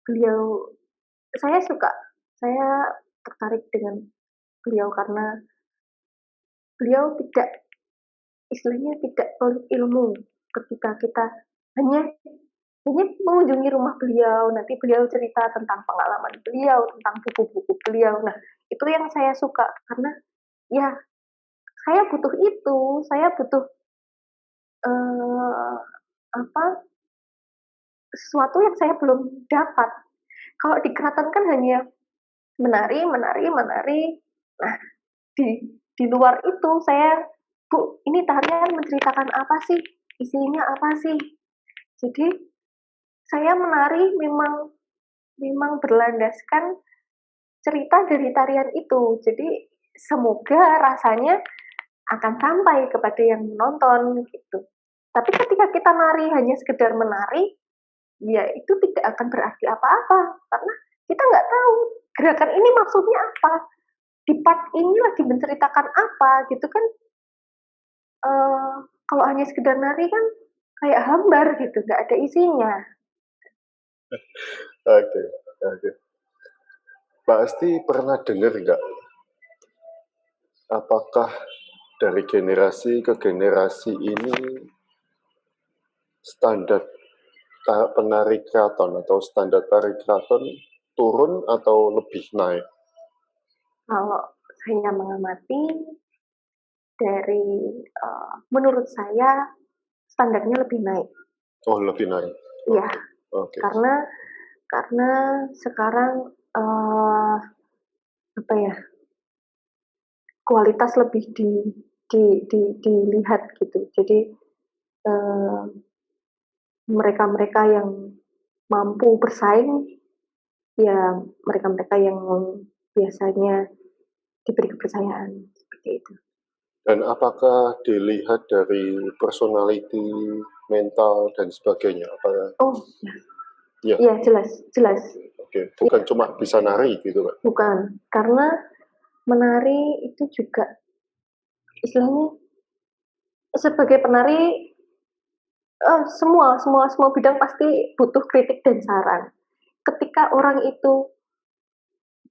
beliau saya tertarik dengan beliau karena beliau istilahnya tidak pelit ilmu. Ketika kita hanya mengunjungi rumah beliau, nanti beliau cerita tentang pengalaman beliau, tentang buku-buku beliau. Nah, itu yang saya suka karena ya saya butuh itu, saya butuh sesuatu yang saya belum dapat. Kalau di keraton kan hanya menari. Nah, di luar itu saya, Bu, ini tarian menceritakan apa sih? Isinya apa sih? Jadi saya menari memang berlandaskan cerita dari tarian itu. Jadi semoga rasanya akan sampai kepada yang menonton gitu. Tapi ketika kita nari hanya sekedar menari, ya itu tidak akan berarti apa-apa karena kita nggak tahu gerakan ini maksudnya apa, di part ini lagi menceritakan apa gitu kan. Kalau hanya sekedar nari kan kayak hambar gitu, nggak ada isinya. Oke, oke. Mbak Asti pernah dengar nggak, apakah dari generasi ke generasi ini standar penari keraton atau standar tari keraton turun atau lebih naik? Kalau saya mengamati dari menurut saya standarnya lebih naik. Oh, lebih naik. Iya, Oke. karena sekarang apa ya, kualitas lebih dilihat gitu. Jadi mereka-mereka yang mampu bersaing, ya mereka-mereka yang biasanya diberi kepercayaan seperti itu. Dan apakah dilihat dari personality, mental, dan sebagainya? Apakah? Oh, Ya. ya jelas. Oke, bukan cuma bisa nari gitu, Pak? Bukan, karena menari itu juga istilahnya sebagai penari semua bidang pasti butuh kritik dan saran. Ketika orang itu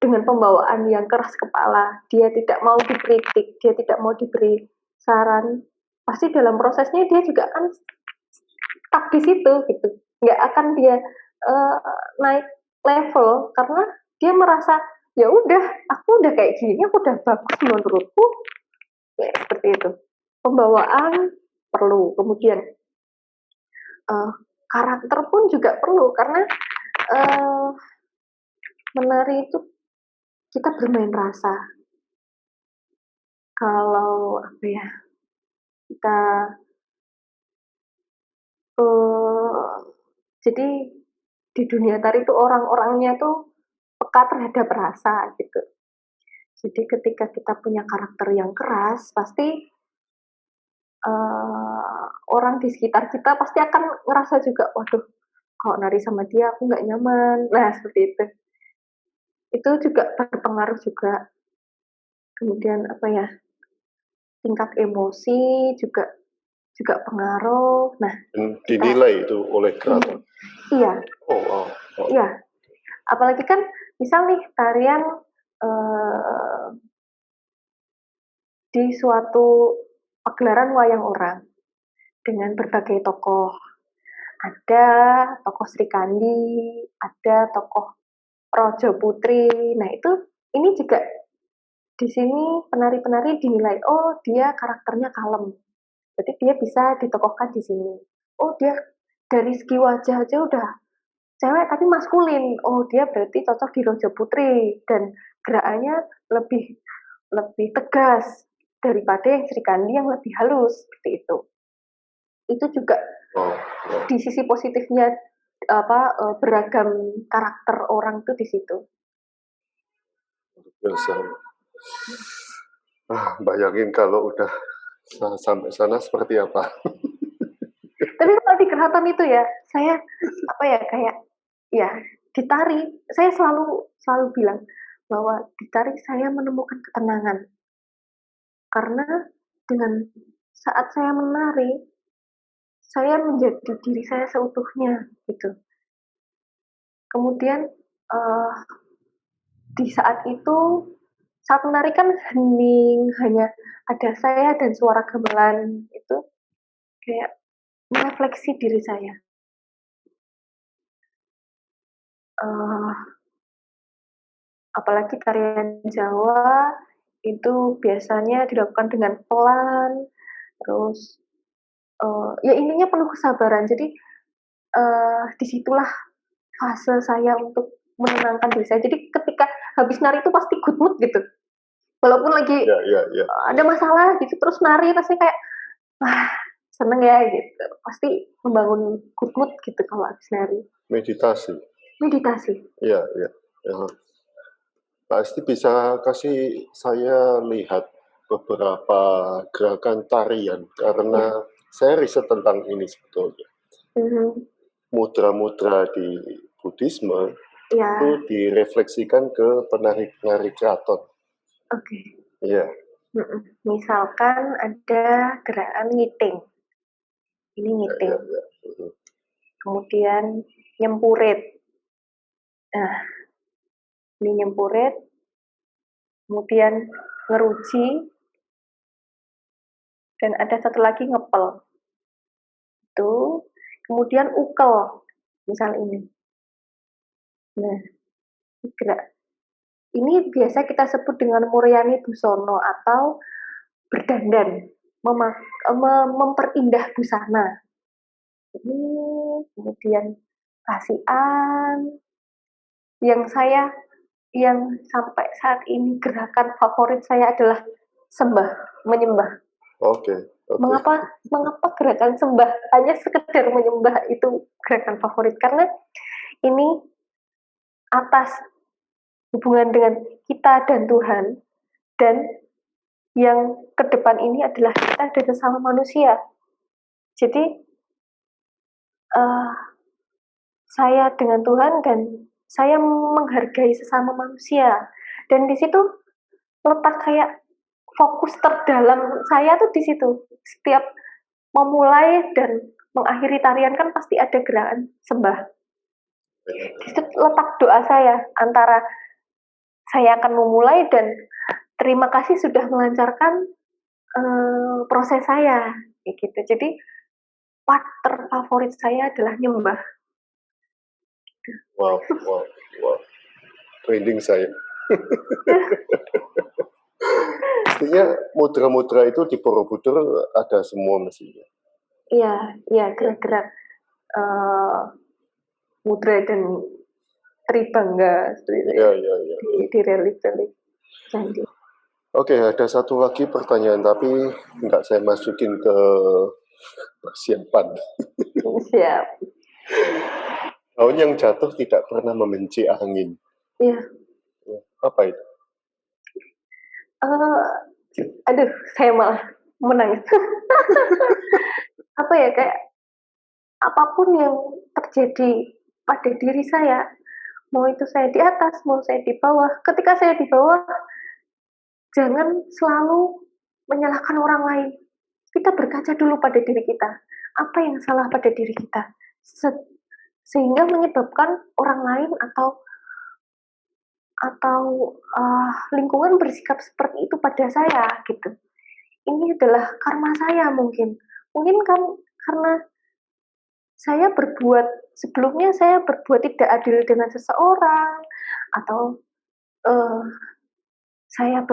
dengan pembawaan yang keras kepala, dia tidak mau dikritik, dia tidak mau diberi saran, pasti dalam prosesnya dia juga akan stuck di situ gitu. Nggak akan dia naik level karena dia merasa ya udah, aku udah kayak gini, aku udah bagus menurutku. Ya, seperti itu. Pembawaan perlu, kemudian karakter pun juga perlu karena menari itu kita bermain rasa. Kalau apa ya, kita jadi di dunia tari itu orang-orangnya tuh peka terhadap rasa gitu. Jadi ketika kita punya karakter yang keras, pasti orang di sekitar kita pasti akan ngerasa juga, waduh, kalau nari sama dia aku nggak nyaman. Nah, seperti itu. Itu juga berpengaruh juga. Kemudian apa ya, tingkat emosi juga pengaruh. Nah, dinilai itu oleh keraton. Iya. Oh, wow. Iya. Apalagi kan misal nih tarian di suatu pagelaran wayang orang dengan berbagai tokoh. Ada tokoh Sri Kandi, ada tokoh Rojo Putri. Nah, ini juga di sini penari-penari dinilai, oh dia karakternya kalem. Berarti dia bisa ditokohkan di sini. Oh, dia dari segi wajah aja udah cewek tapi maskulin. Oh, dia berarti cocok di Rojo Putri dan gerakannya lebih tegas daripada yang Sri Kandi yang lebih halus seperti itu. Itu juga di sisi positifnya beragam karakter orang tuh di situ. Biasa. Bayangin kalau udah sampai sana seperti apa. Tapi kalau di keraton itu ya, saya kayak ya di tari, saya selalu bilang bahwa di tari saya menemukan ketenangan. Karena dengan saat saya menari, saya menjadi diri saya seutuhnya gitu. Kemudian di saat itu, saat menari kan hening, hanya ada saya dan suara gamelan itu kayak merefleksi diri saya. Apalagi tarian Jawa itu biasanya dilakukan dengan pelan, terus ya intinya penuh kesabaran. Jadi disitulah fase saya untuk menenangkan diri saya. Jadi ketika habis nari itu pasti good mood gitu. walaupun lagi Ya. ada masalah gitu terus nari pasti kayak wah seneng ya gitu, pasti membangun good mood gitu kalau habis nari. Meditasi. Iya. Ya. Pasti bisa kasih saya lihat beberapa gerakan tarian karena saya riset tentang ini sebetulnya. Mudra-mudra di Buddhisme itu direfleksikan ke penari-penari keraton. Oke. Iya. Misalkan ada gerakan ngiting. Ini ngiting. Ya. Kemudian nyempurit. Nah, ini nyempurit. Kemudian ngeruji. Dan ada satu lagi ngepel. Itu. Kemudian ukel. Misal ini. Nah, gerak. Ini biasa kita sebut dengan Muryani Busono atau berdandan, memperindah busana. Ini kemudian kasihan. Yang sampai saat ini gerakan favorit saya adalah menyembah. Oke. Mengapa gerakan sembah hanya sekedar menyembah itu gerakan favorit? Karena ini atas hubungan dengan kita dan Tuhan, dan yang ke depan ini adalah kita dan sesama manusia. Jadi saya dengan Tuhan dan saya menghargai sesama manusia, dan di situ letak kayak fokus terdalam saya tuh di situ. Setiap memulai dan mengakhiri tarian kan pasti ada gerakan sembah. Di situ letak doa saya antara saya akan memulai dan terima kasih sudah melancarkan proses saya, kayak gitu. Jadi part terfavorit saya adalah nyembah. Wow. Trending saya. Artinya mudra-mudra itu di Borobudur ada semua mestinya. Iya, gerak-gerak mudra dan tribangga di relief-relief candi. Oke, ada satu lagi pertanyaan, tapi nggak saya masukin ke persiapan. Siap. Daun yang jatuh tidak pernah membenci angin. Iya. Apa itu? Aduh, saya malah menangis. Apa ya, kayak apapun yang terjadi pada diri saya, mau itu saya di atas, mau saya di bawah. Ketika saya di bawah, jangan selalu menyalahkan orang lain. Kita berkaca dulu pada diri kita. Apa yang salah pada diri kita? Sehingga menyebabkan orang lain atau lingkungan bersikap seperti itu pada saya, gitu. Ini adalah karma saya mungkin kan karena sebelumnya saya berbuat tidak adil dengan seseorang, atau saya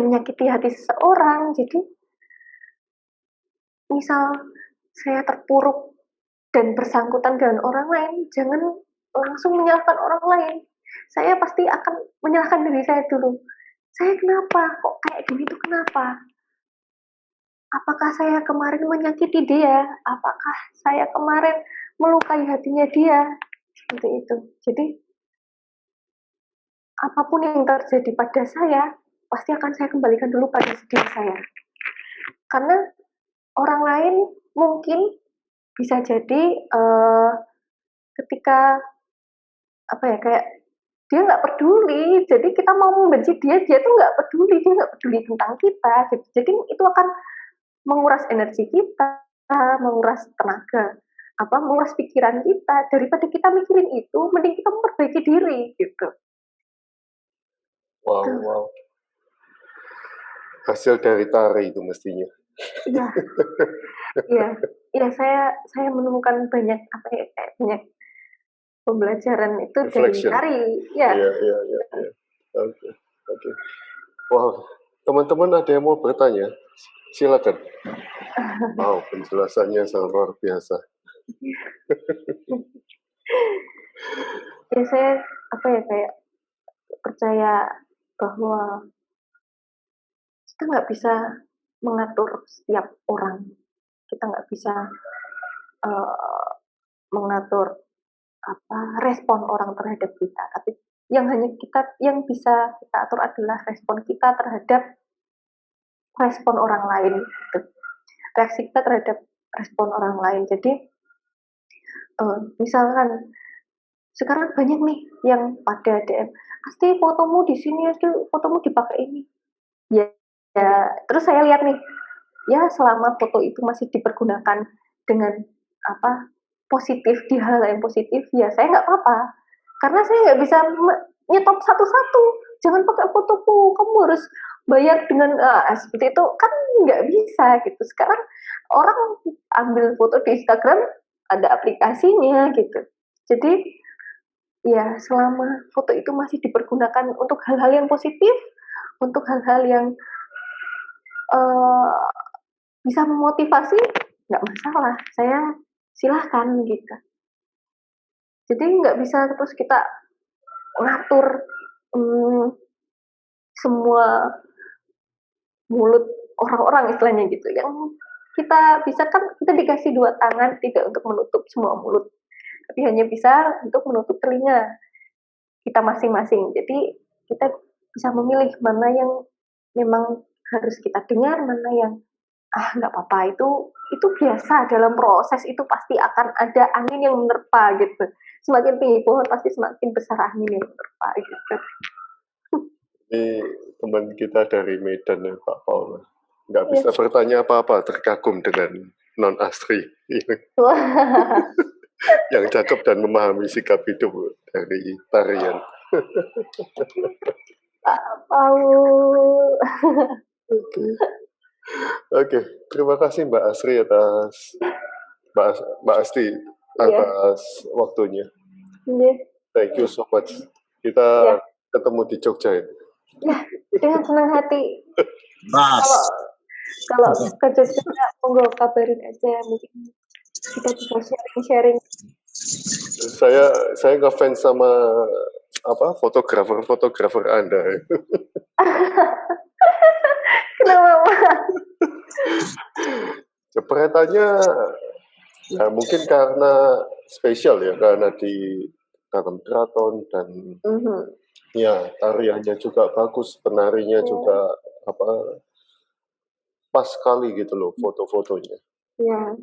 menyakiti hati seseorang. Jadi misal saya terpuruk dan bersangkutan dengan orang lain, jangan langsung menyalahkan orang lain. Saya pasti akan menyalahkan diri saya dulu. Saya kenapa? Kok kayak gini tuh kenapa? Apakah saya kemarin menyakiti dia? Apakah saya kemarin melukai hatinya dia? Seperti itu. Jadi, apapun yang terjadi pada saya, pasti akan saya kembalikan dulu pada diri saya. Karena orang lain mungkin bisa jadi ketika kayak dia nggak peduli, jadi kita mau membenci dia tuh nggak peduli, dia nggak peduli tentang kita, gitu. Jadi itu akan menguras energi kita, menguras tenaga, menguras pikiran kita. Daripada kita mikirin itu, mending kita memperbaiki diri, gitu. Wow. Hasil dari tari itu mestinya. Iya, saya menemukan banyak banyak pembelajaran itu Reflection. dari tari. Iya. Oke. Wow, teman-teman ada yang mau bertanya? Silakan. Wow, penjelasannya sangat luar biasa. Ya saya kayak percaya bahwa kita nggak bisa mengatur setiap orang, kita nggak bisa mengatur respon orang terhadap kita, tapi yang bisa kita atur adalah respon kita terhadap respon orang lain, gitu. Reaksi kita terhadap respon orang lain. Jadi misalkan sekarang banyak nih yang pada DM, pasti fotomu di sini, pasti fotomu dipakai ini. Ya, terus saya lihat nih, ya selama foto itu masih dipergunakan dengan positif, di hal yang positif, ya saya nggak apa-apa. Karena saya nggak bisa nyetop satu-satu. Jangan pakai fotoku, kamu harus bayar dengan seperti itu, kan nggak bisa gitu. Sekarang orang ambil foto di Instagram, ada aplikasinya gitu. Jadi ya selama foto itu masih dipergunakan untuk hal-hal yang positif, untuk hal-hal yang bisa memotivasi, nggak masalah. Saya silahkan gitu. Jadi nggak bisa terus kita ngatur semua mulut orang-orang istilahnya gitu. Yang kita bisa kan, kita dikasih 2 tangan tidak untuk menutup semua mulut, tapi hanya bisa untuk menutup telinga kita masing-masing. Jadi kita bisa memilih mana yang memang harus kita dengar, mana yang nggak apa-apa, itu biasa dalam proses, itu pasti akan ada angin yang menerpa gitu. Semakin tinggi pohon pasti semakin besar angin yang menerpa gitu. Ini teman kita dari Medan ya, Pak Paul. Nggak bisa bertanya apa-apa, terkagum dengan non Astri yang cakep dan memahami sikap hidup dari tarian. Pak Paul. Oke, terima kasih Mbak Asri atas Mbak Asti atas waktunya. Thank you so much. Kita ketemu di Jogja ya. Ya, dengan senang hati. Mas. Kalau ke Jogja, monggo kabarin aja, mungkin kita bisa sharing-sharing. Saya ngefans sama fotografer Anda. Kenapa, Pak? Jepretannya ya mungkin karena spesial ya, karena di dalam keraton dan ya tariannya juga bagus, penarinya juga pas sekali gitu loh foto-fotonya. Ya,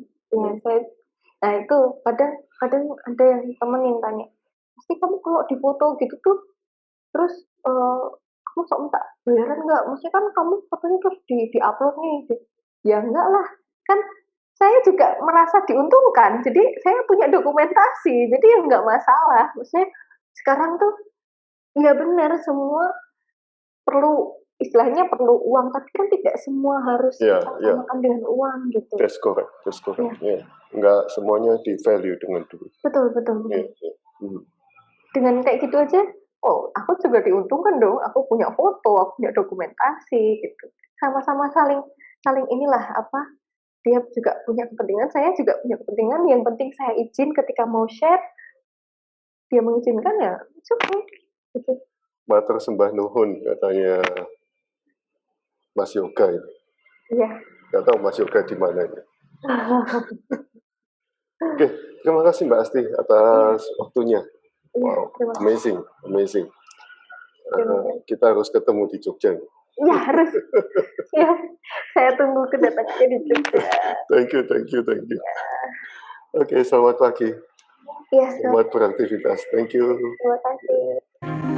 nah itu kadang ada yang temen yang tanya, pasti kamu kalau di foto gitu tuh, terus kamu sok minta bayaran nggak? Maksudnya kan kamu fotonya terus di-upload nih. Ya enggak lah, kan saya juga merasa diuntungkan, jadi saya punya dokumentasi, jadi ya nggak masalah. Maksudnya sekarang tuh ya benar, semua istilahnya perlu uang, tapi kan tidak semua harus makan dengan uang gitu. That's correct. Yeah. Nggak semuanya di value dengan duit. Betul. Dengan kayak gitu aja, aku juga diuntungkan dong. Aku punya foto, aku punya dokumentasi gitu. Sama-sama saling inilah dia juga punya kepentingan, saya juga punya kepentingan. Yang penting saya izin ketika mau share, dia mengizinkan ya, cukup. Gitu. Matur sembah nuhun katanya Mas Yoga ini. Iya. Nggak tahu Mas Yoga di mana ini. Oke, terima kasih Mbak Asti atas waktunya. Wow, amazing. Kita harus ketemu di Jogja. Iya, harus. Ya, saya tunggu kedatangannya di Jogja. Thank you. Oke, selamat pagi. Iya, selamat beraktivitas. Thank you. Terima kasih.